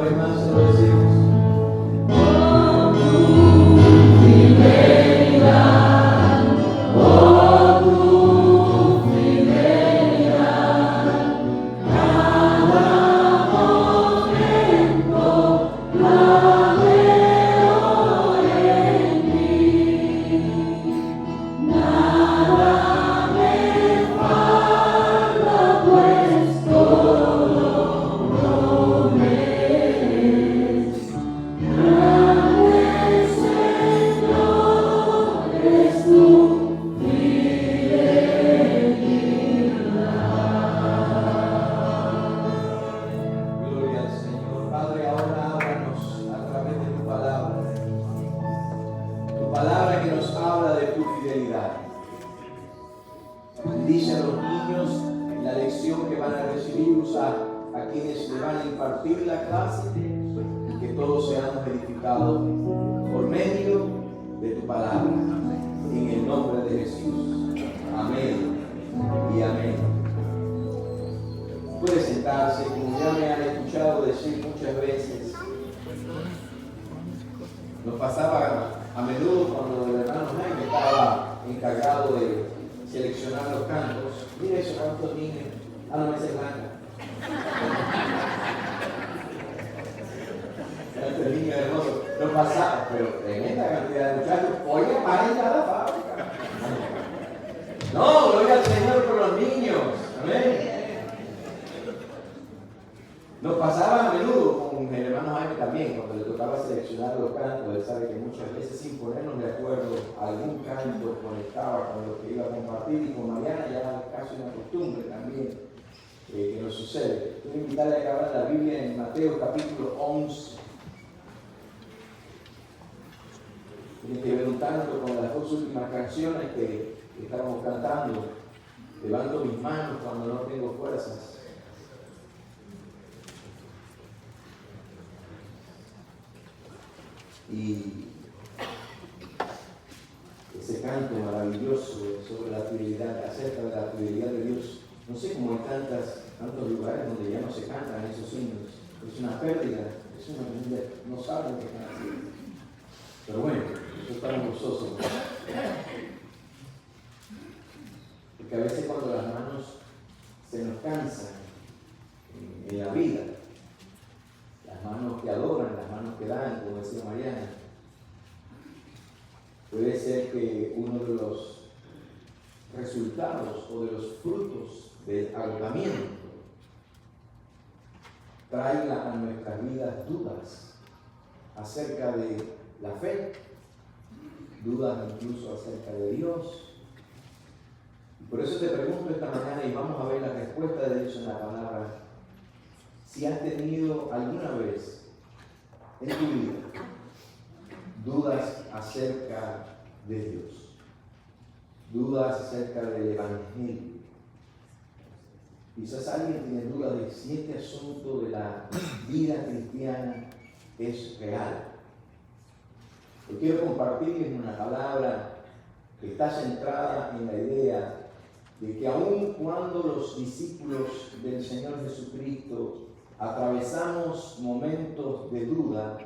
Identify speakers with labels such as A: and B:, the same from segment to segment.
A: vez más se lo decimos. Dice a los niños en la lección que van a recibir, a quienes le van a impartir la clase, y que todos seamos edificados por medio de tu palabra, en el nombre de Jesús. Amén y amén. Puede sentarse, como ya me han escuchado decir muchas veces. Nos pasaba a menudo cuando el hermano Jaime estaba encargado de seleccionar los cantos. Mira esos cantos niños. No, esa es blanca. Cantos niños hermosos. Nos pasaba, pero tremenda cantidad de muchachos. Oye, paren cada fábrica. No, gloria al Señor por los niños. Amén. Nos pasaba a menudo con el hermano Jaime también, cuando le tocaba seleccionar los cantos. Él sabe que muchas veces sin ponernos de acuerdo, algún canto conectaba con lo que iba a compartir, y con Mariana ya es casi una costumbre también que nos sucede. Quiero invitarle a que abran la Biblia en Mateo capítulo 11. Tienen que ver un tanto con las dos últimas canciones que estábamos cantando. Levanto mis manos cuando no tengo fuerzas. Y ese canto maravilloso sobre la fidelidad, acerca de la fidelidad de Dios. No sé cómo hay tantos lugares donde ya no se cantan esos himnos. Es una pérdida, no saben qué están haciendo. Pero bueno, eso estamos gozosos. Porque a veces cuando las manos se nos cansan en la vida, las manos que adoran, las manos que dan, como decía Mariana, puede ser que uno de los resultados o de los frutos del agotamiento traiga a nuestras vidas dudas acerca de la fe, dudas incluso acerca de Dios. Y por eso te pregunto esta mañana, y vamos a ver la respuesta de Dios en la palabra, si has tenido alguna vez en tu vida dudas acerca de Dios, dudas acerca del Evangelio. Quizás alguien tiene dudas de si este asunto de la vida cristiana es real. Yo quiero compartirles una palabra que está centrada en la idea de que aun cuando los discípulos del Señor Jesucristo atravesamos momentos de duda,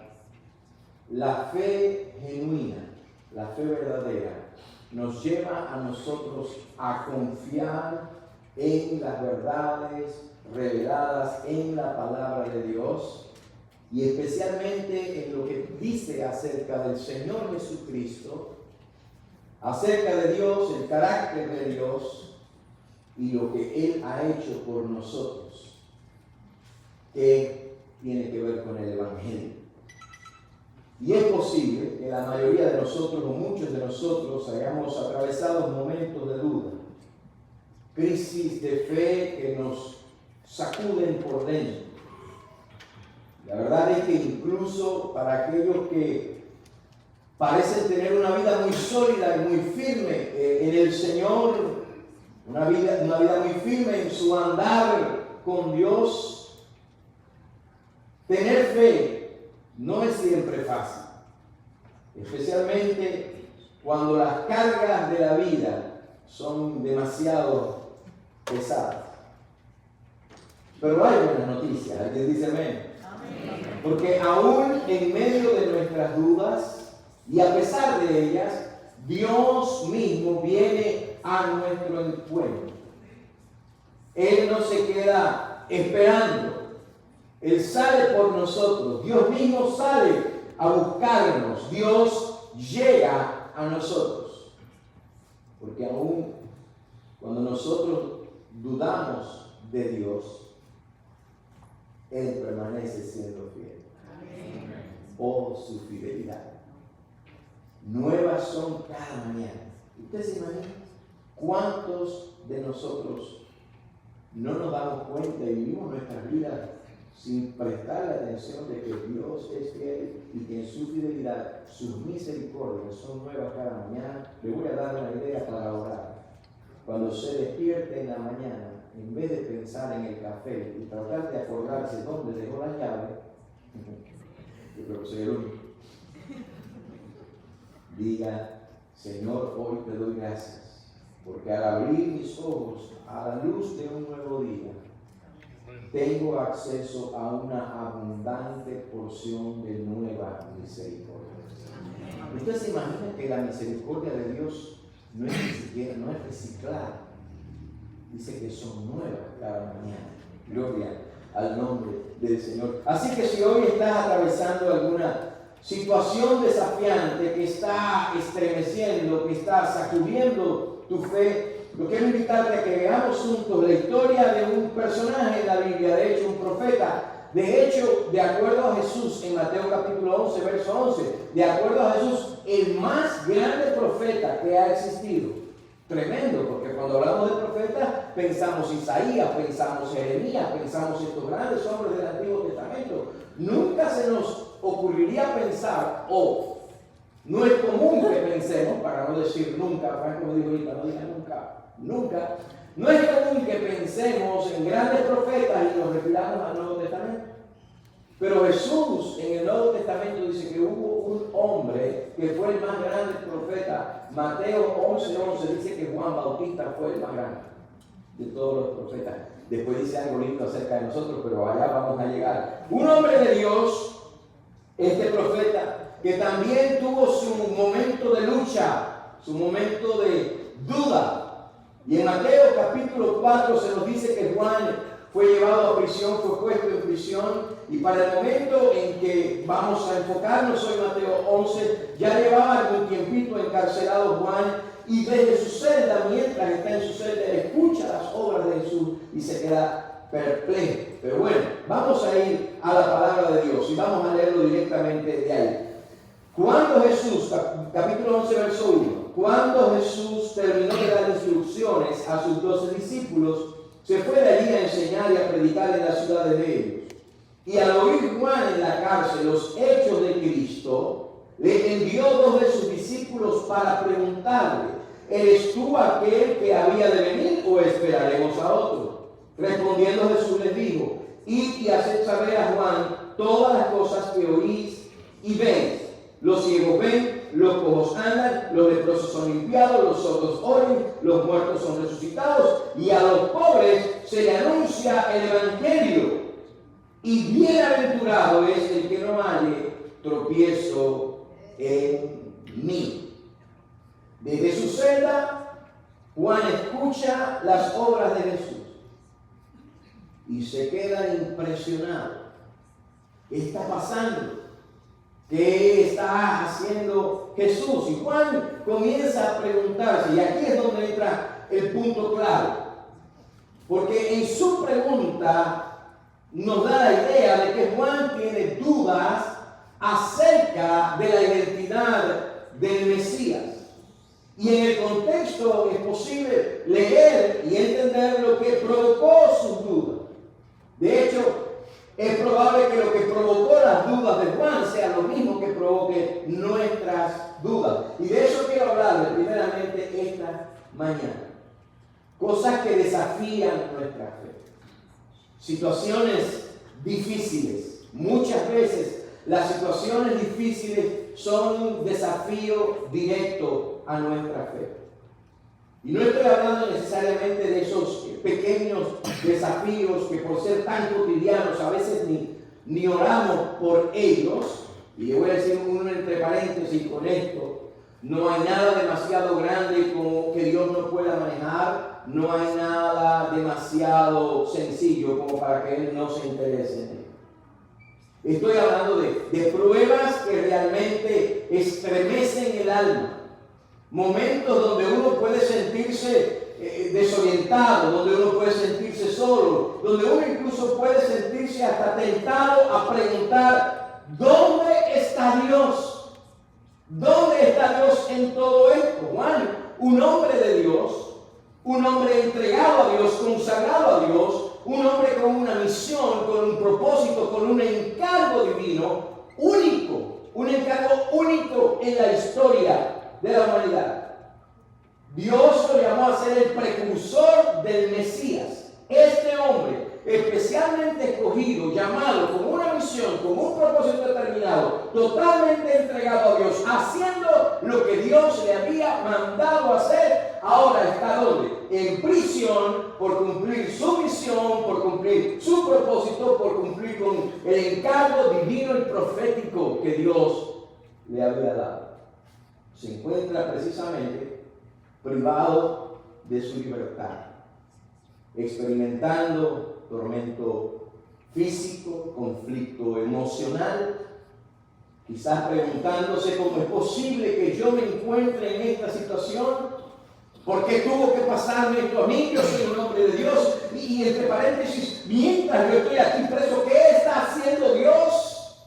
A: la fe genuina, la fe verdadera, nos lleva a nosotros a confiar en las verdades reveladas en la palabra de Dios, y especialmente en lo que dice acerca del Señor Jesucristo, acerca de Dios, el carácter de Dios y lo que Él ha hecho por nosotros, que tiene que ver con el Evangelio. Y es posible que la mayoría de nosotros o muchos de nosotros hayamos atravesado momentos de duda, crisis de fe que nos sacuden por dentro. La verdad es que incluso para aquellos que parecen tener una vida muy sólida y muy firme en el Señor, una vida muy firme en su andar con Dios, tener fe no es siempre fácil, especialmente cuando las cargas de la vida son demasiado pesadas. Pero hay buenas noticias, ¿alguien dice amén? Amén. Porque aún en medio de nuestras dudas y a pesar de ellas, Dios mismo viene a nuestro encuentro. Él no se queda esperando. Él sale por nosotros. Dios mismo sale a buscarnos. Dios llega a nosotros. Porque aún cuando nosotros dudamos de Dios, Él permanece siendo fiel. Oh, su fidelidad. Nuevas son cada mañana. ¿Usted se imagina cuántos de nosotros no nos damos cuenta y vivimos nuestras vidas sin prestar la atención de que Dios es fiel y que en su fidelidad, sus misericordias son nuevas cada mañana? Le voy a dar una idea para orar. Cuando se despierte en la mañana, en vez de pensar en el café y tratar de acordarse dónde dejó la llave, yo creo que soy el único, diga: Señor, hoy te doy gracias, porque al abrir mis ojos a la luz de un nuevo día, tengo acceso a una abundante porción de nueva misericordia. ¿Usted se imagina que la misericordia de Dios no es ni siquiera, no es reciclada? Dice que son nuevas cada mañana. Gloria al nombre del Señor. Así que si hoy estás atravesando alguna situación desafiante que está estremeciendo, que está sacudiendo tu fe, yo quiero invitarte a que veamos juntos la historia de un personaje en la Biblia, de hecho un profeta. De hecho, de acuerdo a Jesús, en Mateo capítulo 11, verso 11, de acuerdo a Jesús, el más grande profeta que ha existido. Tremendo, porque cuando hablamos de profetas, pensamos Isaías, pensamos Jeremías, pensamos estos grandes hombres del Antiguo Testamento. Nunca se nos ocurriría pensar, o no es común que pensemos, para no decir nunca, Franco me dijo ahorita, no diga nunca, no es común que pensemos en grandes profetas y nos refiramos al Nuevo Testamento. Pero Jesús en el Nuevo Testamento dice que hubo un hombre que fue el más grande profeta. Mateo 11:11 dice que Juan Bautista fue el más grande de todos los profetas. Después dice algo lindo acerca de nosotros, pero allá vamos a llegar. Un hombre de Dios, este profeta, que también tuvo su momento de lucha, su momento de duda. Y en Mateo capítulo 4 se nos dice que Juan fue llevado a prisión, fue puesto en prisión, y para el momento en que vamos a enfocarnos hoy, Mateo 11, ya llevaba algún tiempito encarcelado Juan, y desde su celda, mientras está en su celda, escucha las obras de Jesús y se queda perplejo. Pero bueno, vamos a ir a la palabra de Dios y vamos a leerlo directamente de ahí. Cuando Jesús, capítulo 11, verso 1, cuando Jesús terminó de dar instrucciones a sus 12 discípulos, se fue de allí a enseñar y a predicar en las ciudades de ellos. Y al oír Juan en la cárcel los hechos de Cristo, le envió 2 de sus discípulos para preguntarle: ¿eres tú aquel que había de venir o esperaremos a otro? Respondiendo Jesús les dijo: id y haced saber a Juan todas las cosas que oís y veis. Los ciegos ven, los cojos andan, los leprosos son limpiados, los sordos oyen, los muertos son resucitados, y a los pobres se le anuncia el evangelio. Y bienaventurado es el que no halle tropiezo en mí. Desde su celda, Juan escucha las obras de Jesús y se queda impresionado. ¿Qué está pasando? ¿Qué está haciendo Jesús? Y Juan comienza a preguntarse, y aquí es donde entra el punto clave, porque en su pregunta nos da la idea de que Juan tiene dudas acerca de la identidad del Mesías. Y en el contexto es posible leer y entender lo que provocó sus dudas. De hecho, es probable que lo que provocó las dudas de Juan sea lo mismo que provoque nuestras dudas. Y de eso quiero hablarles primeramente esta mañana. Cosas que desafían nuestra fe. Situaciones difíciles. Muchas veces las situaciones difíciles son un desafío directo a nuestra fe. Y no estoy hablando necesariamente de esos pequeños desafíos que por ser tan cotidianos a veces ni oramos por ellos. Y le voy a decir uno entre paréntesis con esto: no hay nada demasiado grande como que Dios no pueda manejar, no hay nada demasiado sencillo como para que Él no se interese en él. Estoy hablando de pruebas que realmente estremecen el alma, momentos donde uno puede sentirse desorientado, donde uno puede sentirse solo, donde uno incluso puede sentirse hasta tentado a preguntar: ¿dónde está Dios? ¿Dónde está Dios en todo esto? Juan, un hombre de Dios, un hombre entregado a Dios, consagrado a Dios, un hombre con una misión, con un propósito, con un encargo divino único, un encargo único en la historia de la humanidad. Dios lo llamó a ser el precursor del Mesías. Este hombre, especialmente escogido, llamado con una misión, con un propósito determinado, totalmente entregado a Dios, haciendo lo que Dios le había mandado hacer, ahora está ¿dónde? En prisión por cumplir su misión, por cumplir su propósito, por cumplir con el encargo divino y profético que Dios le había dado. Se encuentra precisamente privado de su libertad, experimentando tormento físico, conflicto emocional, quizás preguntándose cómo es posible que yo me encuentre en esta situación, por qué tuvo que pasarme esto a mí, yo soy un hombre de Dios, y entre paréntesis, mientras yo estoy aquí preso, ¿qué está haciendo Dios?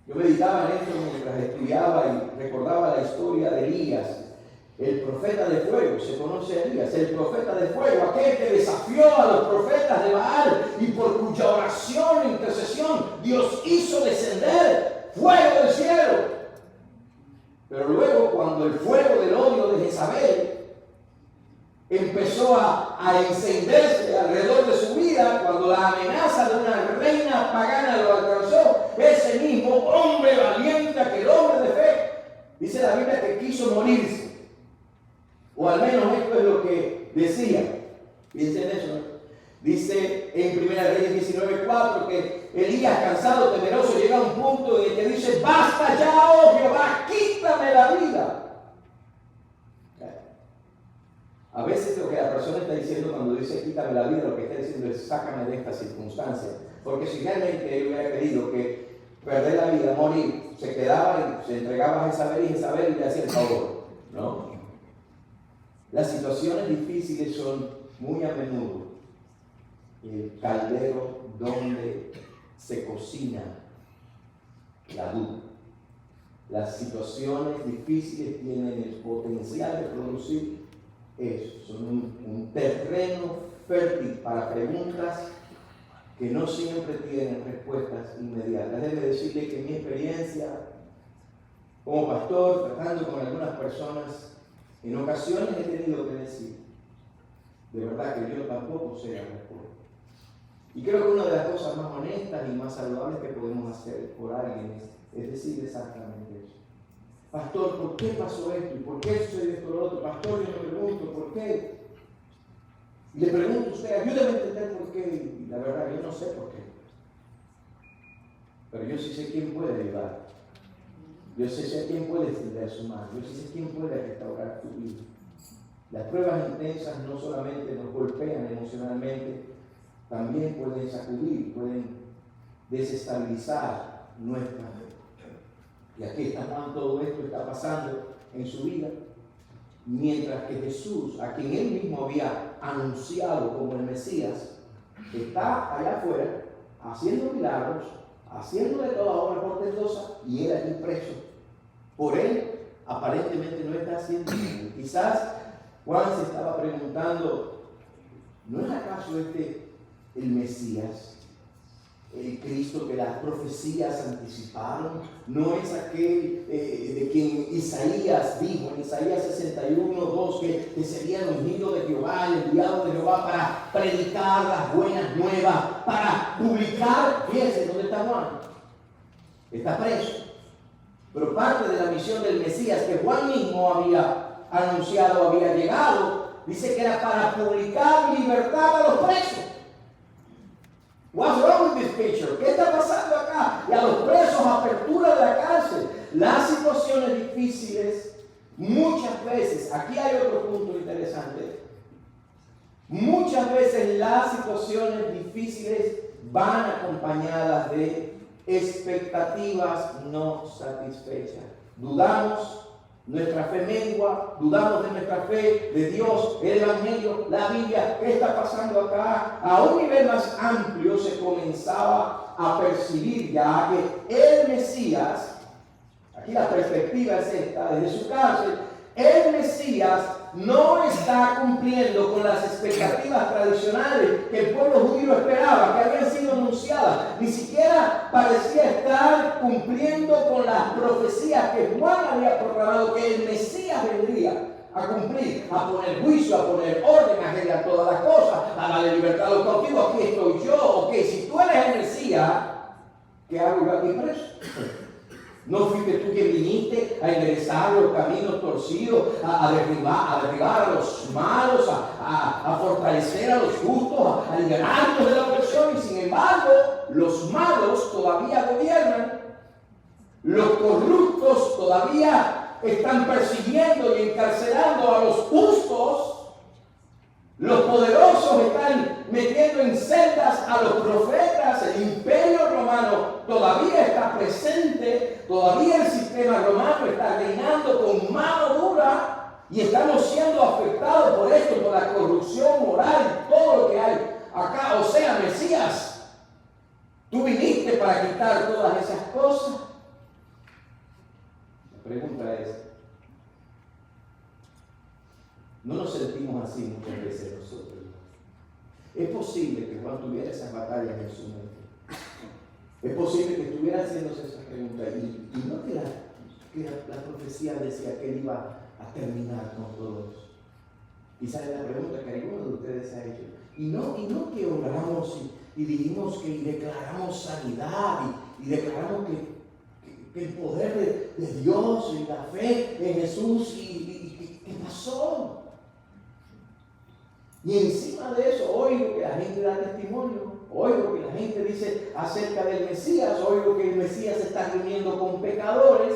A: Yo meditaba en esto mientras estudiaba y recordaba la historia de Elías, el profeta de fuego. Se conoce a Elías, el profeta de fuego, aquel que desafió a los profetas de Baal y por cuya oración e intercesión Dios hizo descender fuego del cielo. Pero luego, cuando el fuego del odio de Jezabel empezó a encenderse alrededor de su vida, cuando la amenaza de una reina pagana lo alcanzó, ese mismo hombre valiente, aquel hombre de fe, dice la Biblia que quiso morirse. O al menos esto es lo que decía. Fíjense en eso, ¿no? Dice en 1 Reyes 19:4 que Elías, cansado, temeroso, llega a un punto en el que dice: basta ya, oh Jehová, quítame la vida. A veces lo que la persona está diciendo cuando dice quítame la vida, lo que está diciendo es sácame de esta circunstancia. Porque si realmente él hubiera querido que perder la vida, morir, se quedaba y se entregaba a Jezabel y Jezabel le hacía el favor, ¿no? Las situaciones difíciles son muy a menudo el caldero donde se cocina la duda. Las situaciones difíciles tienen el potencial de producir eso, son un terreno fértil para preguntas que no siempre tienen respuestas inmediatas. Debo decirle que mi experiencia como pastor, tratando con algunas personas, en ocasiones he tenido que decir, de verdad que yo tampoco sé la respuesta. Y creo que una de las cosas más honestas y más saludables que podemos hacer por alguien es decir exactamente eso. Pastor, ¿por qué pasó esto? ¿Y por qué sucedió esto lo otro? Pastor, yo me pregunto, ¿por qué? Y le pregunto a usted, ayúdame a entender por qué. Y la verdad, yo no sé por qué. Pero yo sí sé quién puede ayudar. Yo sé quién puede extender su mano. Yo sí sé quién puede restaurar tu vida. Las pruebas intensas no solamente nos golpean emocionalmente, también pueden sacudir, pueden desestabilizar nuestra fe. Y aquí está Juan, todo esto está pasando en su vida, mientras que Jesús, a quien él mismo había anunciado como el Mesías, está allá afuera haciendo milagros, haciendo de toda obra portentosa, y él aquí preso. Por él aparentemente no está haciendo nada. Quizás Juan se estaba preguntando, ¿no es acaso este el Mesías, el Cristo que las profecías anticiparon? ¿No es aquel de quien Isaías dijo en Isaías 61:2 que sería el ungido de Jehová, el enviado de Jehová para predicar las buenas nuevas, para publicar? Fíjense dónde está Juan. Está preso. Pero parte de la misión del Mesías que Juan mismo había anunciado, había llegado, dice que era para publicar libertad a los presos. What's wrong with this picture? ¿Qué está pasando acá? Y a los presos, apertura de la cárcel. Las situaciones difíciles, muchas veces, aquí hay otro punto interesante. Muchas veces las situaciones difíciles van acompañadas de expectativas no satisfechas. Dudamos, nuestra fe mengua, dudamos de nuestra fe, de Dios, el Evangelio, la Biblia. ¿Qué está pasando acá? A un nivel más amplio se comenzaba a percibir ya que el Mesías, aquí la perspectiva es esta, desde su cárcel, el Mesías no está cumpliendo con las expectativas tradicionales que el pueblo judío esperaba, que habían sido anunciadas. Ni siquiera parecía estar cumpliendo con las profecías que Juan había proclamado, que el Mesías vendría a cumplir, a poner juicio, a poner orden, a arreglar todas las cosas, a darle libertad a los cautivos. Aquí estoy yo. Ok, si tú eres el Mesías, ¿qué hago yo aquí preso? ¿No fuiste tú quien viniste a enderezar los caminos torcidos, a derribar a los malos, a fortalecer a los justos, a liberarnos de la opresión? Y sin embargo, los malos todavía gobiernan, los corruptos todavía están persiguiendo y encarcelando a los justos, los poderosos están metiendo en celdas a los profetas, el imperio romano todavía está presente, todavía el sistema romano está reinando con mano dura y estamos siendo afectados por esto, por la corrupción moral, todo lo que hay acá. O sea, Mesías, tú viniste para quitar todas esas cosas. La pregunta es, ¿no nos sentimos así muchas veces nosotros? Es posible que Juan tuviera esas batallas en su mente. Es posible que estuviera haciéndose esas preguntas y no que la profecía decía que él iba a terminar con todo eso. Quizás es la pregunta que alguno de ustedes ha hecho. Y no que oramos y dijimos que declaramos sanidad y declaramos que el poder de Dios y la fe en Jesús y ¿qué pasó? Y encima de eso, oigo que la gente da testimonio, oigo que la gente dice acerca del Mesías, oigo que el Mesías se está reuniendo con pecadores,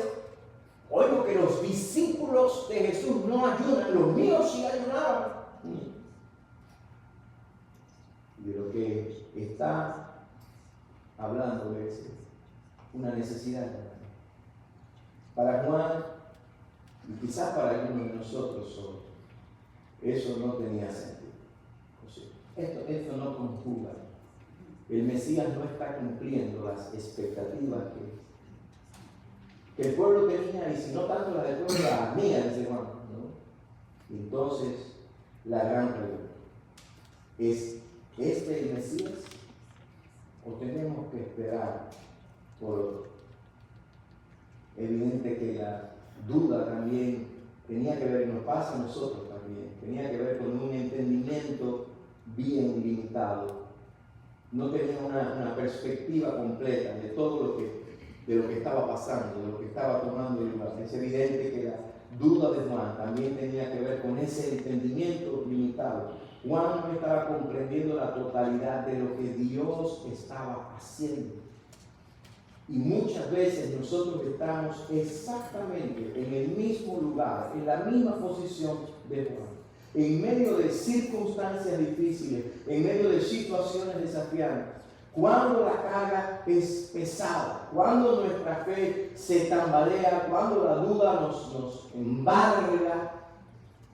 A: oigo que los discípulos de Jesús no ayunan, los míos sí ayunaban. Y de lo que está hablando es una necesidad. Para Juan, y quizás para algunos de nosotros hoy, eso no tenía sentido. Esto no conjuga. El Mesías no está cumpliendo las expectativas que el pueblo tenía, y si no tanto las del pueblo, las mías, dice Juan, ¿no? Entonces, la gran pregunta es: ¿este el Mesías? ¿O tenemos que esperar por otro? Evidente que la duda también tenía que ver, nos pasa a nosotros también, tenía que ver con un entendimiento bien limitado. No tenía una perspectiva completa de todo de lo que estaba pasando, de lo que estaba tomando lugar. Es evidente que la duda de Juan también tenía que ver con ese entendimiento limitado. Juan no estaba comprendiendo la totalidad de lo que Dios estaba haciendo. Y muchas veces nosotros estamos exactamente en el mismo lugar, en la misma posición de Juan. En medio de circunstancias difíciles, en medio de situaciones desafiantes, cuando la carga es pesada, cuando nuestra fe se tambalea, cuando la duda nos embarga,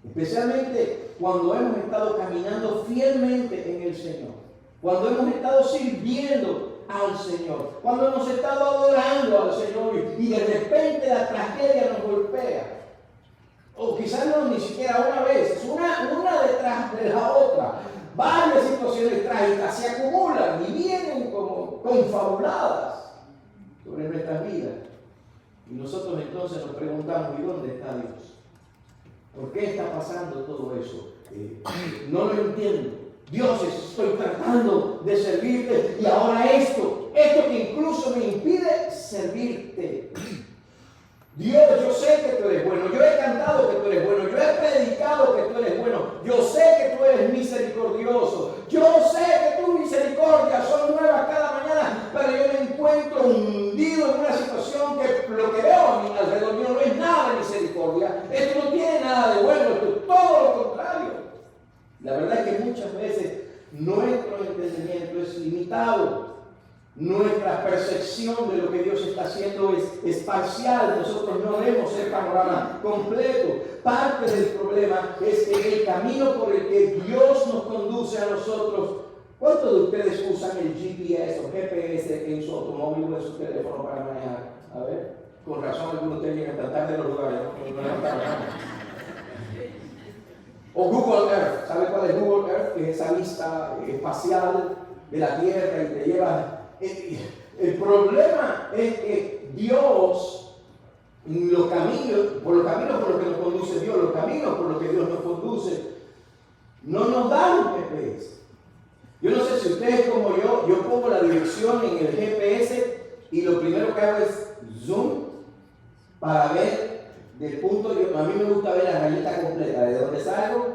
A: especialmente cuando hemos estado caminando fielmente en el Señor, cuando hemos estado sirviendo al Señor, cuando hemos estado adorando al Señor y de repente la tragedia nos golpea. O quizás no ni siquiera una vez, una detrás de la otra. Varias situaciones trágicas se acumulan y vienen como confabuladas sobre nuestras vidas. Y nosotros entonces nos preguntamos: ¿y dónde está Dios? ¿Por qué está pasando todo eso? No lo entiendo. Dios, estoy tratando de servirte y ahora esto que incluso me impide servirte. Dios, yo sé que tú eres bueno, yo he cantado que tú eres bueno, yo he predicado que tú eres bueno, yo sé que tú eres misericordioso, yo sé que tus misericordias son nuevas hundido en una situación que lo que veo a mi alrededor mío no es nada de misericordia. Esto no tiene nada de bueno, esto es todo lo contrario. La verdad es que muchas veces nuestro entendimiento es limitado. Nuestra percepción de lo que Dios está haciendo es parcial. Nosotros no vemos el panorama completo. Parte del problema es que el camino por el que Dios nos conduce a nosotros. ¿Cuántos de ustedes usan el GPS o GPS en su automóvil o en su teléfono para manejar? A ver, con razón algunos de ustedes llegan tan tarde a los lugares. O Google Earth. ¿Sabe cuál es Google Earth? Que es esa vista espacial de la Tierra y te lleva. El problema es que Dios, los caminos por los que nos conduce Dios, los caminos por los que Dios nos conduce, no nos dan un GPS. Yo no sé si ustedes como yo pongo la dirección en el GPS y lo primero que hago es zoom para ver del punto. A mí me gusta ver la rayita completa, desde donde salgo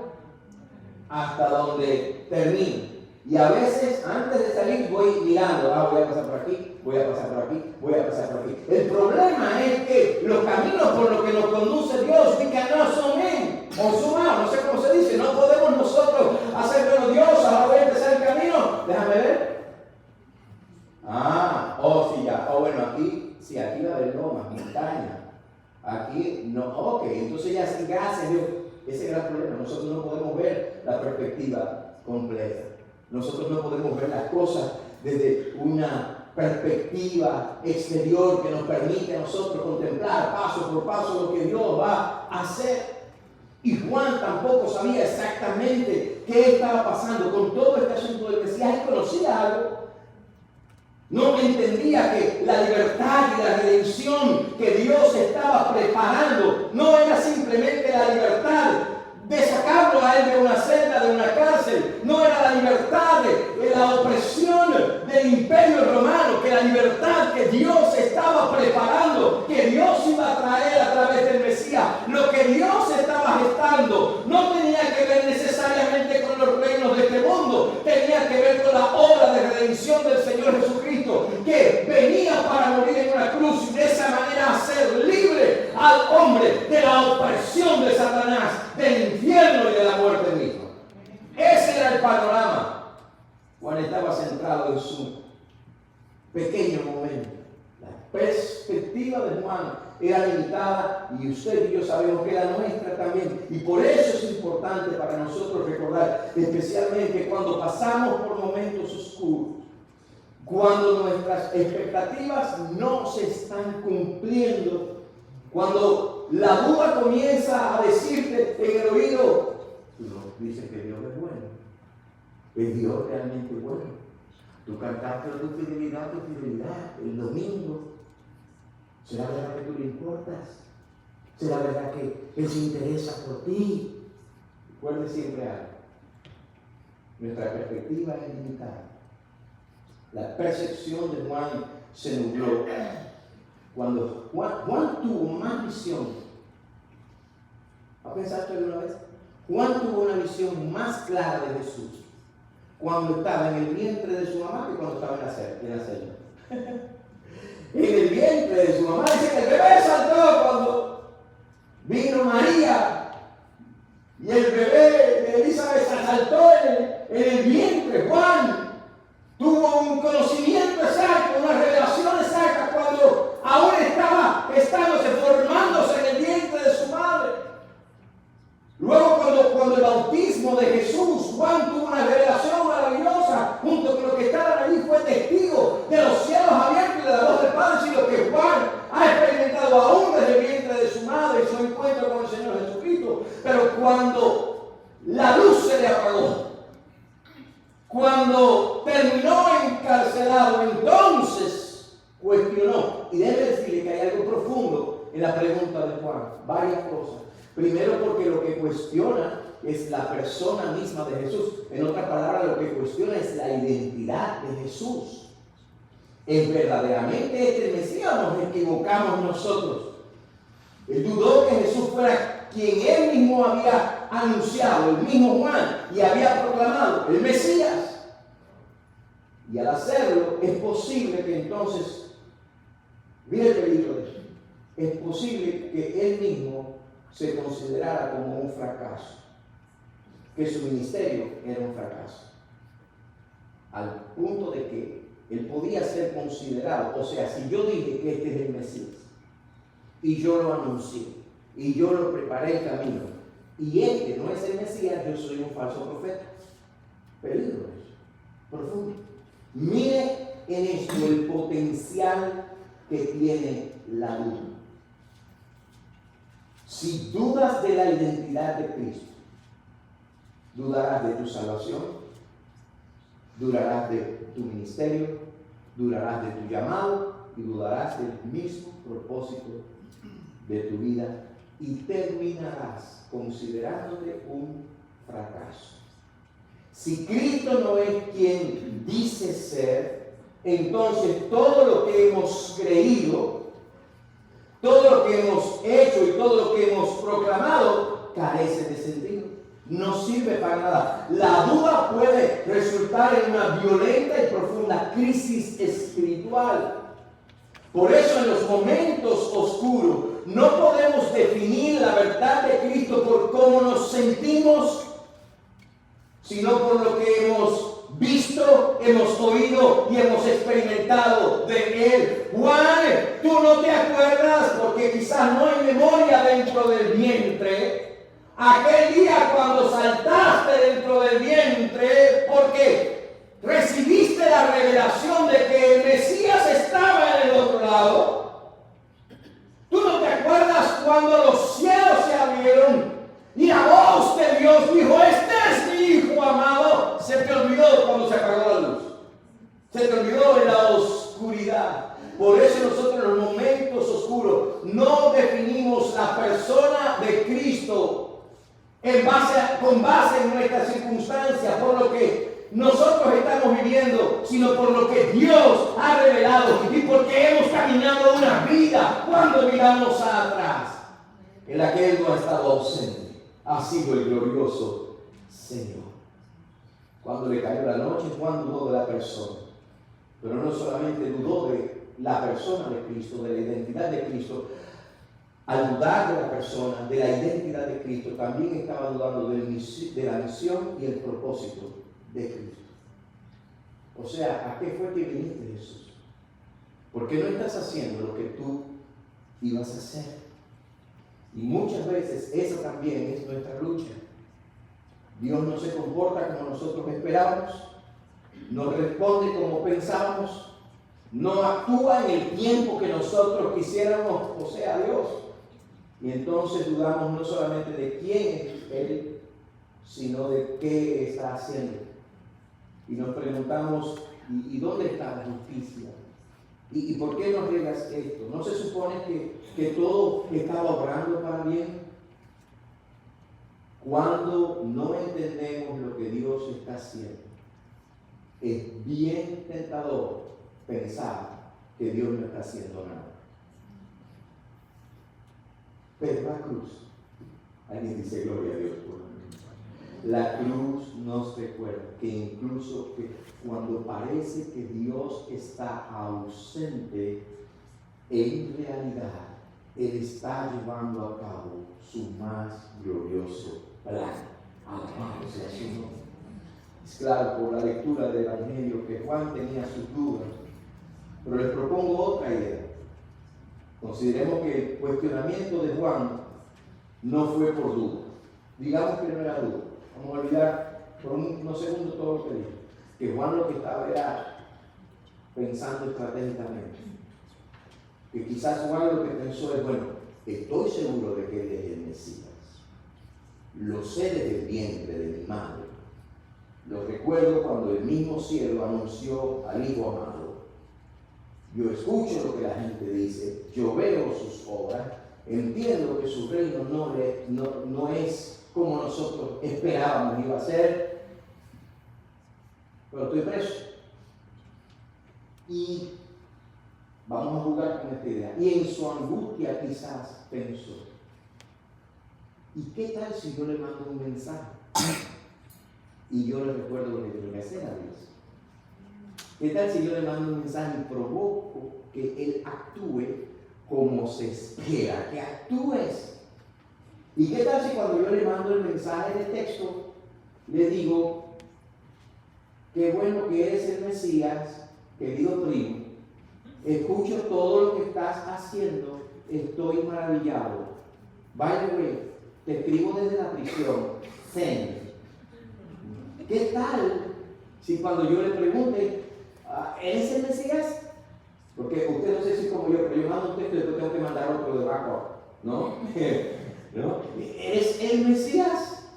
A: hasta donde termino. Y a veces, antes de salir, voy mirando, voy a pasar por aquí, voy a pasar por aquí, voy a pasar por aquí. El problema es que los caminos por los que nos conduce Dios, que no son en, o sumados, no sé cómo se dice, no podemos nosotros hacer, pero Dios, ahora voy a empezar el camino, déjame ver. Sí, ya, bueno, aquí va a haber lomas, montaña. Aquí no, ok, entonces ya, gracias Dios, ese es el gran problema, nosotros no podemos ver la perspectiva completa. Nosotros no podemos ver las cosas desde una perspectiva exterior que nos permite a nosotros contemplar paso por paso lo que Dios va a hacer. Y Juan tampoco sabía exactamente qué estaba pasando con todo este asunto del Mesías. Él conocía algo. No entendía que la libertad y la redención que Dios estaba preparando no era simplemente la libertad de sacarlo a él de una celda, de una cárcel. No era la libertad de la opresión del imperio romano, que la libertad que Dios estaba preparando, que Dios iba a traer a través del Mesías. Lo que Dios estaba gestando no tenía que ver necesariamente con los reinos de este mundo, tenía que ver con la obra de redención del Señor Jesucristo, que venía para morir en una cruz y de esa manera hacer libre al hombre de la opresión de Satanás, del infierno y de la muerte misma. Ese era el panorama. Juan estaba centrado en su pequeño momento. La perspectiva de Juan era limitada y usted y yo sabemos que la nuestra también. Y por eso es importante para nosotros recordar, especialmente cuando pasamos por momentos oscuros, cuando nuestras expectativas no se están cumpliendo, cuando la duda comienza a decirte en el oído, tú no dices que Dios es bueno. ¿Es Dios realmente bueno? Tú cantaste tu fidelidad el domingo. ¿Será verdad que tú le importas? ¿Será verdad que Él se interesa por ti? Recuerde siempre algo. Nuestra perspectiva es limitada. La percepción de Juan se nubló. Cuando Juan tuvo más visión, ¿ha pensado esto alguna vez? Juan tuvo una visión más clara de Jesús cuando estaba en el vientre de su mamá que cuando estaba en la celda. En el vientre de su mamá, dice que el bebé saltó cuando vino María y el bebé de Elizabeth saltó en el vientre. Juan tuvo un conocimiento exacto, una revelación exacta cuando aún estaba formándose en el vientre de su madre. Luego cuando el bautismo de Jesús, Juan tuvo una revelación maravillosa, junto con los que estaban allí, fue testigo de los cielos abiertos y de la voz del Padre, sino que Juan ha experimentado aún desde el vientre de su madre su encuentro con el Señor Jesucristo. Pero cuando la luz se le apagó, cuando terminó encarcelado, entonces cuestionó. Y debe decirle que hay algo profundo en la pregunta de Juan. Varias cosas. Primero, porque lo que cuestiona es la persona misma de Jesús. En otras palabras, lo que cuestiona es la identidad de Jesús. ¿Es verdaderamente este el Mesías o nos equivocamos nosotros? Él dudó que Jesús fuera quien él mismo había anunciado, el mismo Juan, y había proclamado, el Mesías. Y al hacerlo, es posible que entonces Mire el peligro de eso. Es posible que él mismo se considerara como un fracaso, que su ministerio era un fracaso, al punto de que él podía ser considerado, o sea, si yo dije que este es el Mesías, y yo lo anuncié, y yo lo preparé el camino, y este no es el Mesías, yo soy un falso profeta. Peligro eso, profundo. Mire en esto el potencial que tiene la duda. Si dudas de la identidad de Cristo, dudarás de tu salvación, dudarás de tu ministerio, dudarás de tu llamado y dudarás del mismo propósito de tu vida y terminarás considerándote un fracaso. Si Cristo no es quien dice ser, entonces todo lo que hemos creído, todo lo que hemos hecho y todo lo que hemos proclamado carece de sentido. No sirve para nada. La duda puede resultar en una violenta y profunda crisis espiritual. Por eso en los momentos oscuros no podemos definir la verdad de Cristo por cómo nos sentimos, sino por lo que hemos visto, hemos oído y hemos experimentado de Él. Juan, tú no te acuerdas, porque quizás no hay memoria dentro del vientre, aquel día cuando saltaste dentro del vientre, porque recibiste la revelación de que el Mesías estaba en el otro lado. Tú no te acuerdas cuando los cielos se abrieron y la voz de Dios dijo: este es mi Hijo amado. Se te olvidó cuando se apagó la luz. Se te olvidó en la oscuridad. Por eso nosotros en los momentos oscuros no definimos la persona de Cristo con base en nuestras circunstancias, por lo que nosotros estamos viviendo, sino por lo que Dios ha revelado y porque hemos caminado una vida cuando miramos atrás. El aquel no ha estado ausente, ha sido el glorioso Señor. Cuando le cayó la noche, Juan dudó de la persona, pero no solamente dudó de la persona de Cristo, de la identidad de Cristo. Al dudar de la persona, de la identidad de Cristo, también estaba dudando de la misión y el propósito de Cristo. O sea, ¿a qué fue que viniste, Jesús? Porque no estás haciendo lo que tú ibas a hacer. Y muchas veces esa también es nuestra lucha. Dios no se comporta como nosotros esperábamos, no responde como pensábamos, no actúa en el tiempo que nosotros quisiéramos, o sea, Dios. Y entonces dudamos no solamente de quién es Él, sino de qué está haciendo. Y nos preguntamos, ¿y dónde está la justicia? ¿Y por qué nos riegas esto? ¿No se supone que todo estaba obrando para bien? Cuando no entendemos lo que Dios está haciendo, es bien tentador pensar que Dios no está haciendo nada. Pero la cruz, alguien dice gloria a Dios por la cruz. La cruz nos recuerda que incluso que cuando parece que Dios está ausente, en realidad Él está llevando a cabo su más glorioso plan. Alabado sea su nombre. Es claro por la lectura del Evangelio que Juan tenía sus dudas, pero les propongo otra idea. Consideremos que el cuestionamiento de Juan no fue por duda. Digamos que no era duda. Vamos a olvidar por unos segundos todo lo que dijo. Que Juan lo que estaba era pensando estratégicamente. Que quizás Juan lo que pensó es, bueno, estoy seguro de que Él es el Mesías. Lo sé desde el vientre de mi madre. Lo recuerdo cuando el mismo cielo anunció al Hijo amado. Yo escucho lo que la gente dice, yo veo sus obras, entiendo que su reino no es como nosotros esperábamos iba a ser, pero estoy preso. Y vamos a jugar con esta idea. Y en su angustia quizás pensó, ¿y qué tal si yo le mando un mensaje? Y yo le recuerdo lo que tengo que hacer a Dios. ¿Qué tal si yo le mando un mensaje y provoco que él actúe como se espera que actúes? ¿Y qué tal si cuando yo le mando el mensaje de texto, le digo, qué bueno que eres el Mesías, querido primo, escucho todo lo que estás haciendo, estoy maravillado. By the way, te escribo desde la prisión, send. ¿Qué tal si cuando yo le pregunte, ¿eres el Mesías? Porque usted no sé si es como yo, pero yo mando un texto y después tengo que mandar otro de backup, ¿no? ¿No? ¿Eres el Mesías?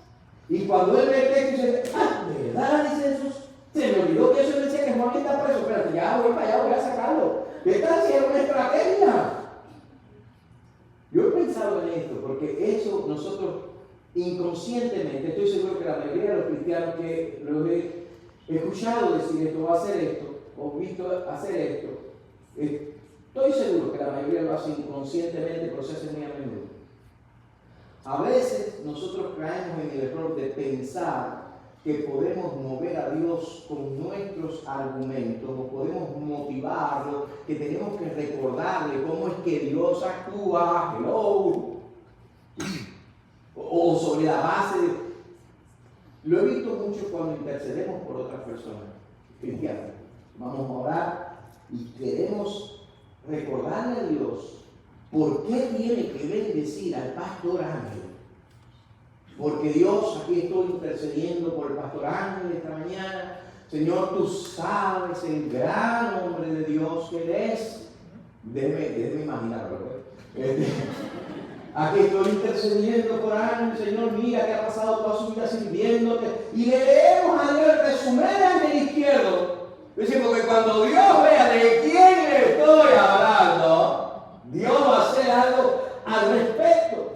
A: Y cuando él ve el texto dice, ¿verdad? Dice Jesús, se me olvidó que eso decía que Juan está preso, espérate, ya voy para allá, voy a sacarlo. ¿Qué tal si era una estrategia? Yo he pensado en esto, porque eso nosotros inconscientemente, estoy seguro que la mayoría de los cristianos que los he escuchado decir esto, o hacer esto, o visto hacer esto, estoy seguro que la mayoría lo hace inconscientemente, pero se hace muy a menudo. A veces nosotros caemos en el error de pensar que podemos mover a Dios con nuestros argumentos, o podemos motivarlo, que tenemos que recordarle cómo es que Dios actúa, o sobre la base de... Lo he visto mucho cuando intercedemos por otras personas cristianas. Vamos a orar y queremos recordarle a Dios por qué tiene que bendecir al pastor Ángel. Porque Dios, aquí estoy intercediendo por el pastor Ángel esta mañana. Señor, tú sabes el gran hombre de Dios que Él es. Déjeme imaginarlo. Aquí estoy intercediendo por Ángel. Señor, mira que ha pasado toda su vida sirviéndote. Y le leemos a Dios el resumen de Ángel izquierdo. Dice, porque cuando Dios vea de quién le estoy hablando, Dios va a hacer algo al respecto.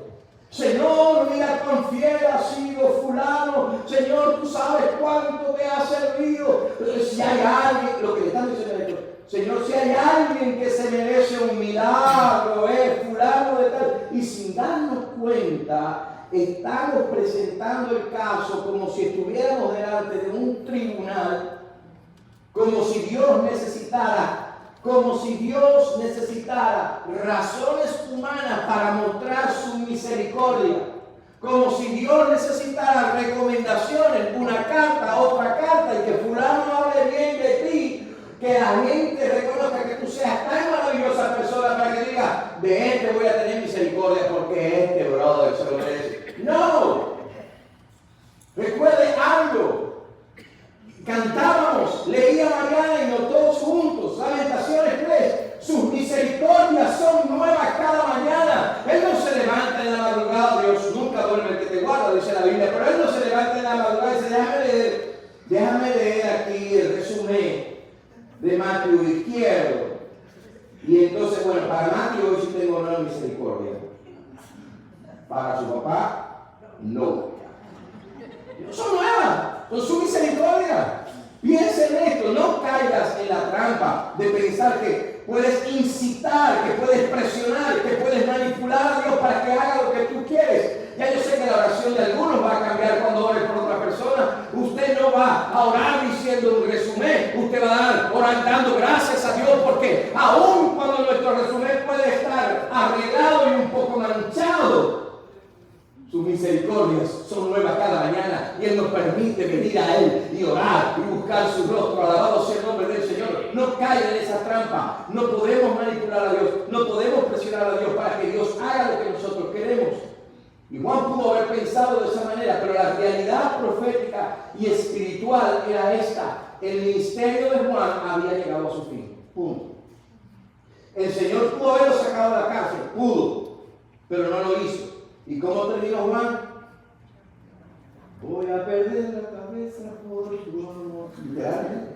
A: Señor, mira cuán fiel ha sido fulano. Señor, tú sabes cuánto te ha servido. Si hay alguien, lo que le están diciendo es esto, Señor, si hay alguien que se merece un milagro, fulano de tal. Y sin darnos cuenta, estamos presentando el caso como si estuviéramos delante de un tribunal, como si Dios necesitara razones humanas para mostrar su misericordia, como si Dios necesitara recomendaciones, una carta, otra carta, y que fulano hable bien de ti, que la gente reconozca que tú seas tan maravillosa persona para que diga, de este voy a tener misericordia porque este brother se lo merece. No, recuerde algo. Cantábamos, leía Mariana y nos todos juntos, Lamentaciones 3, sus misericordias son nuevas cada mañana. Él no se levanta en la madrugada, Dios nunca duerme el que te guarda, dice la Biblia, pero Él no se levanta en la madrugada y dice, déjame leer aquí el resumen de Mateo izquierdo. Y entonces, bueno, para Mateo hoy sí tengo una misericordia. Para su papá, no. Son nuevas, son su misericordia. Piensa en esto, no caigas en la trampa de pensar que puedes incitar, que puedes presionar, que puedes manipular a Dios para que haga lo que tú quieres. Ya yo sé que la oración de algunos va a cambiar cuando ore por otra persona. Usted no va a orar diciendo un resumen, usted va a orar dando gracias a Dios, porque aun cuando nuestro resumen puede estar arreglado y un poco manchado, sus misericordias son nuevas cada mañana y Él nos permite venir a Él y orar y buscar su rostro. Alabado sea el nombre del Señor. No caiga en esa trampa. No podemos manipular a Dios. No podemos presionar a Dios para que Dios haga lo que nosotros queremos. Y Juan pudo haber pensado de esa manera, pero la realidad profética y espiritual era esta. El ministerio de Juan había llegado a su fin. Punto. El Señor pudo haberlo sacado de la cárcel. Pudo. Pero no lo hizo. ¿Y cómo terminó Juan? Voy a perder la cabeza por tu amor. Literalmente.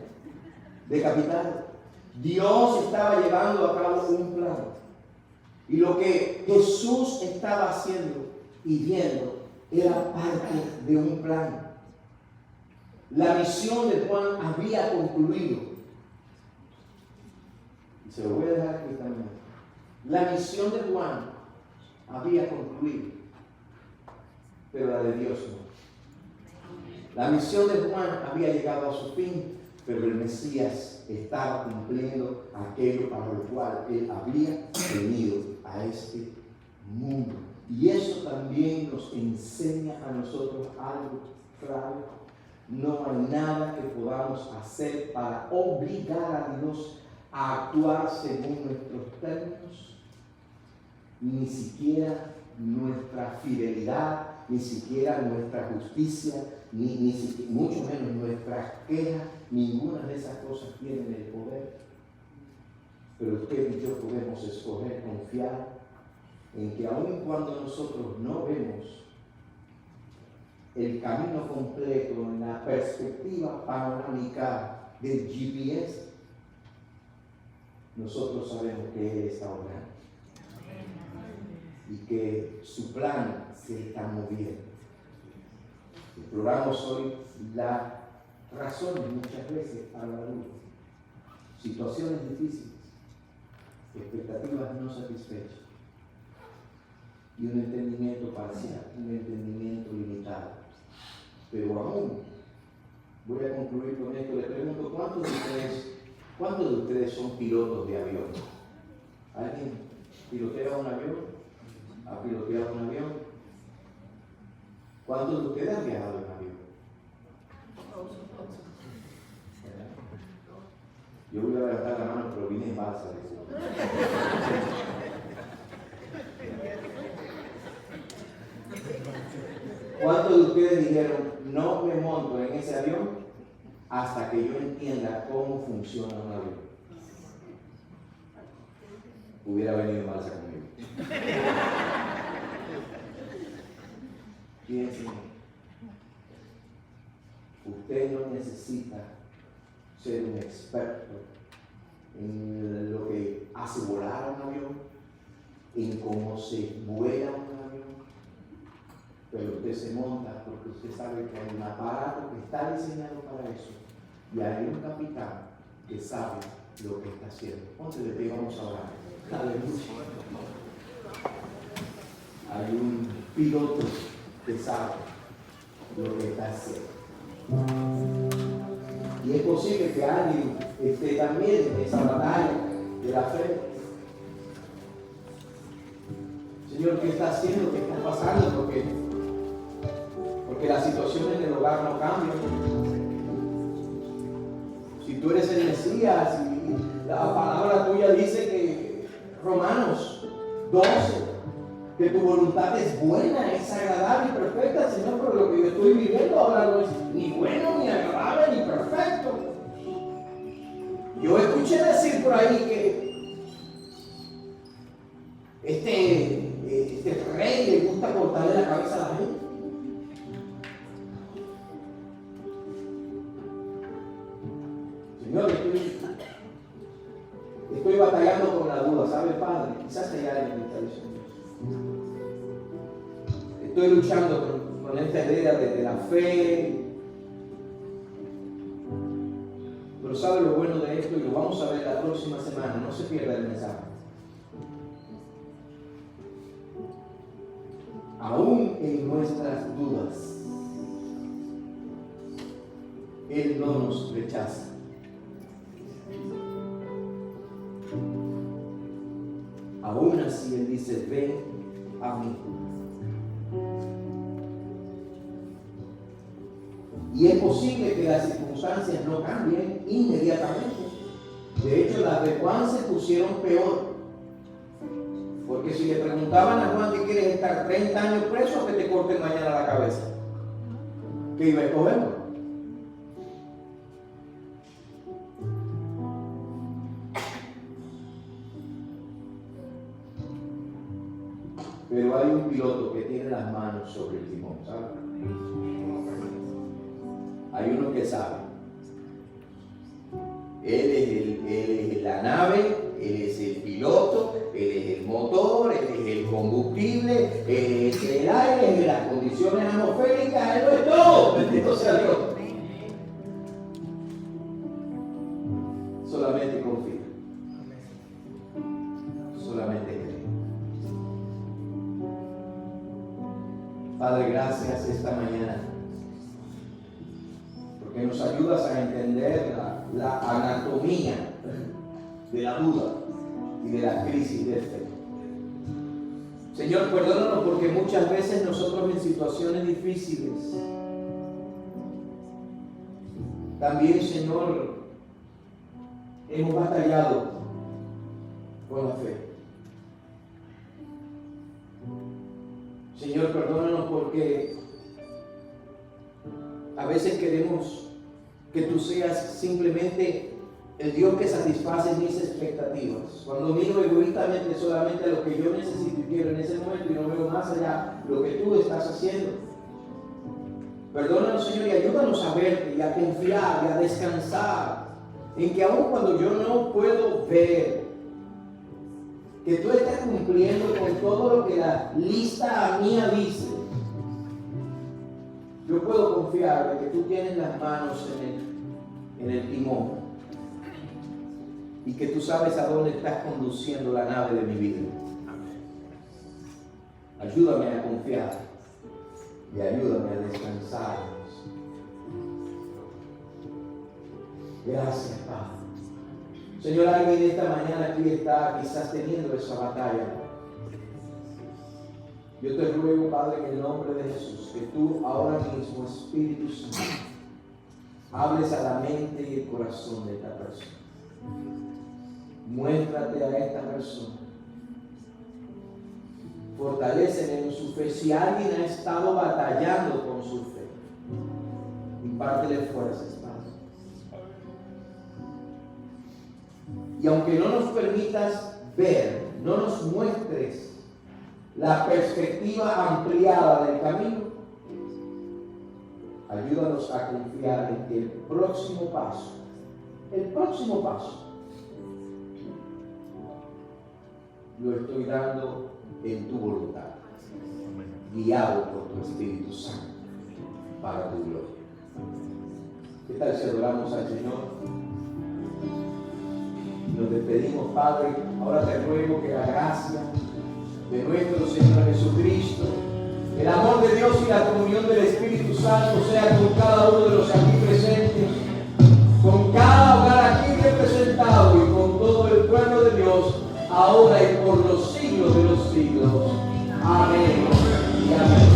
A: Decapitado. Dios estaba llevando a cabo un plan. Y lo que Jesús estaba haciendo y viendo era parte de un plan. La misión de Juan había concluido. Y se lo voy a dejar aquí también. La misión de Juan había concluido, pero la de Dios no. La misión de Juan había llegado a su fin, pero el Mesías estaba cumpliendo aquello para lo cual él había venido a este mundo. Y eso también nos enseña a nosotros algo clave. No hay nada que podamos hacer para obligar a Dios a actuar según nuestros términos, ni siquiera nuestra fidelidad, ni siquiera nuestra justicia, mucho menos nuestras quejas. Ninguna de esas cosas tienen el poder. Pero usted y yo podemos escoger confiar en que aun cuando nosotros no vemos el camino completo en la perspectiva panorámica del GPS, nosotros sabemos que Él está obrando y que su plan se está moviendo. Exploramos hoy las razones muchas veces para la duda, situaciones difíciles, expectativas no satisfechas y un entendimiento parcial, un entendimiento limitado. Pero aún, voy a concluir con esto, le pregunto, ¿cuántos de ustedes son pilotos de avión? ¿Alguien pilotea un avión? ¿Ha piloteado un avión? ¿Cuántos de ustedes han viajado en avión? Yo voy a levantar la mano, pero vine en balsa. ¿Cuántos de ustedes dijeron, no me monto en ese avión hasta que yo entienda cómo funciona un avión? Hubiera venido en balsa conmigo. Piensen, usted no necesita ser un experto en lo que hace volar un avión, en cómo se vuela un avión, pero usted se monta porque usted sabe que hay un aparato que está diseñado para eso y hay un capitán que sabe lo que está haciendo. Ponte de pie, vamos a orar. Aleluya. Hay un piloto que sabe lo que está haciendo. Y es posible que alguien esté también en esa batalla de la fe. Señor, ¿qué está haciendo? ¿Qué está pasando? Porque las situaciones en el hogar no cambian. Si tú eres el Mesías y la palabra tuya dice que Romanos 12, que tu voluntad es buena, es agradable y perfecta, Señor, pero lo que yo estoy viviendo ahora no es ni bueno, ni agradable, ni perfecto. Yo escuché decir por ahí que este rey le gusta cortarle la cabeza a la gente. Señor, estoy batallando con la duda, ¿sabe, Padre? Quizás hay alguien que está diciendo eso. Estoy luchando con esta idea de la fe. Pero ¿sabe lo bueno de esto? Y lo vamos a ver la próxima semana. No se pierda el mensaje. Aún en nuestras dudas, Él no nos rechaza. Aún así Él dice, ven a mí. Y es posible que las circunstancias no cambien inmediatamente. De hecho, las de Juan se pusieron peor. Porque si le preguntaban a Juan que quieres estar 30 años preso o que te corten mañana la cabeza, ¿qué iba a escoger? Pero hay un piloto que tiene las manos sobre el timón, ¿sabes? Hay uno que sabe. Él es la nave, Él es el piloto, Él es el motor, Él es el combustible, Él es el aire, Él es las condiciones atmosféricas, Él lo es todo. Bendito sea Dios. Solamente confía. Solamente cree. Padre, gracias esta mañana, porque nos ayudas a entender la anatomía de la duda y de la crisis de fe. Señor, perdónanos porque muchas veces nosotros en situaciones difíciles también, Señor, hemos batallado con la fe. Señor, perdónanos porque a veces queremos que tú seas simplemente el Dios que satisface mis expectativas. Cuando miro egoístamente solamente lo que yo necesito y quiero en ese momento y no veo más allá lo que tú estás haciendo. Perdónanos, Señor, y ayúdanos a verte y a confiar y a descansar en que aun cuando yo no puedo ver que tú estás cumpliendo con todo lo que la lista mía dice, yo puedo confiar de que tú tienes las manos en el timón y que tú sabes a dónde estás conduciendo la nave de mi vida. Ayúdame a confiar y ayúdame a descansar. Gracias, Padre. Señor, alguien esta mañana aquí está quizás teniendo esa batalla. Yo te ruego, Padre, en el nombre de Jesús, que tú ahora mismo, Espíritu Santo, hables a la mente y el corazón de esta persona. Muéstrate a esta persona. Fortalécele en su fe. Si alguien ha estado batallando con su fe, impártele fuerzas, Padre. Y aunque no nos permitas ver, no nos muestres la perspectiva ampliada del camino, ayúdanos a confiar en que el próximo paso, lo estoy dando en tu voluntad, guiado por tu Espíritu Santo, para tu gloria. ¿Qué tal si adoramos al Señor? Nos despedimos, Padre. Ahora te ruego que la gracia de nuestro Señor Jesucristo, el amor de Dios y la comunión del Espíritu Santo sea con cada uno de los aquí presentes, con cada hogar aquí representado y con todo el pueblo de Dios, ahora y por los siglos de los siglos. Amén y amén.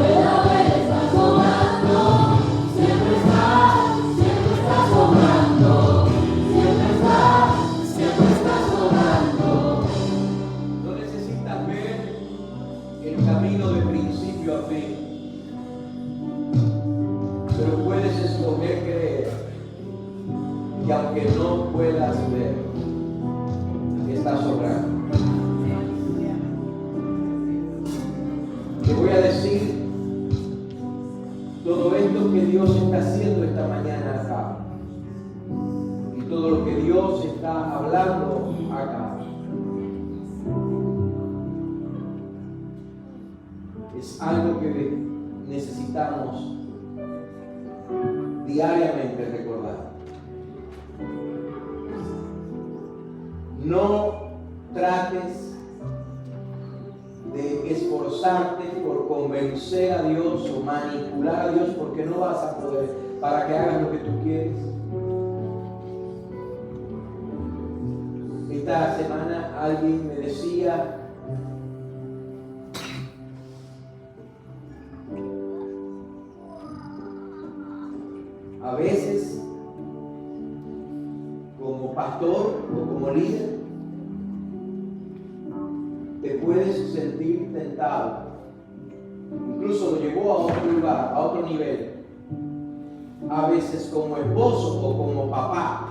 B: Pueda
A: principio a fin. Pero puedes escoger creer que aunque no puedas ver, estás obrando. Te voy a decir todo esto que Dios está haciendo esta mañana acá. Y todo lo que Dios está hablando acá. Es algo que necesitamos diariamente recordar. No trates de esforzarte por convencer a Dios o manipular a Dios, porque no vas a poder, para que hagas lo que tú quieres. Esta semana alguien me decía: a veces, como pastor o como líder, te puedes sentir tentado. Incluso lo llevó a otro lugar, a otro nivel. A veces como esposo o como papá,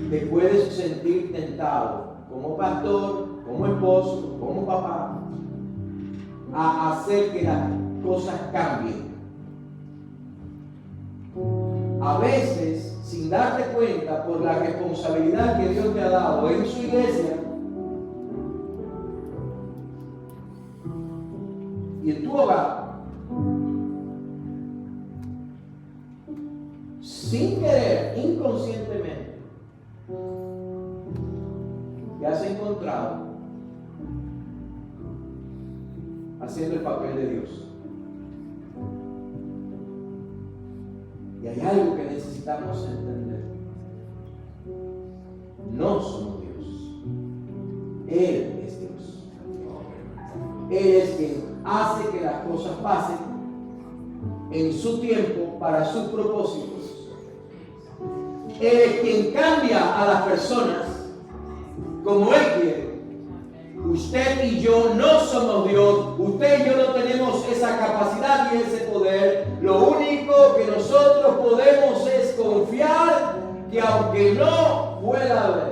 A: te puedes sentir tentado, como pastor, como esposo, como papá, a hacer que las cosas cambien. A veces, sin darte cuenta, por la responsabilidad que Dios te ha dado en su iglesia y en tu hogar, sin querer, inconscientemente, te has encontrado haciendo el papel de Dios. Y hay algo que necesitamos entender. No somos Dios. Él es Dios. Él es quien hace que las cosas pasen en su tiempo para sus propósitos. Él es quien cambia a las personas como Él quiere. Usted y yo no somos Dios. Usted y yo no tenemos esa capacidad y ese poder. Lo único que nosotros podemos es confiar que aunque no pueda ver,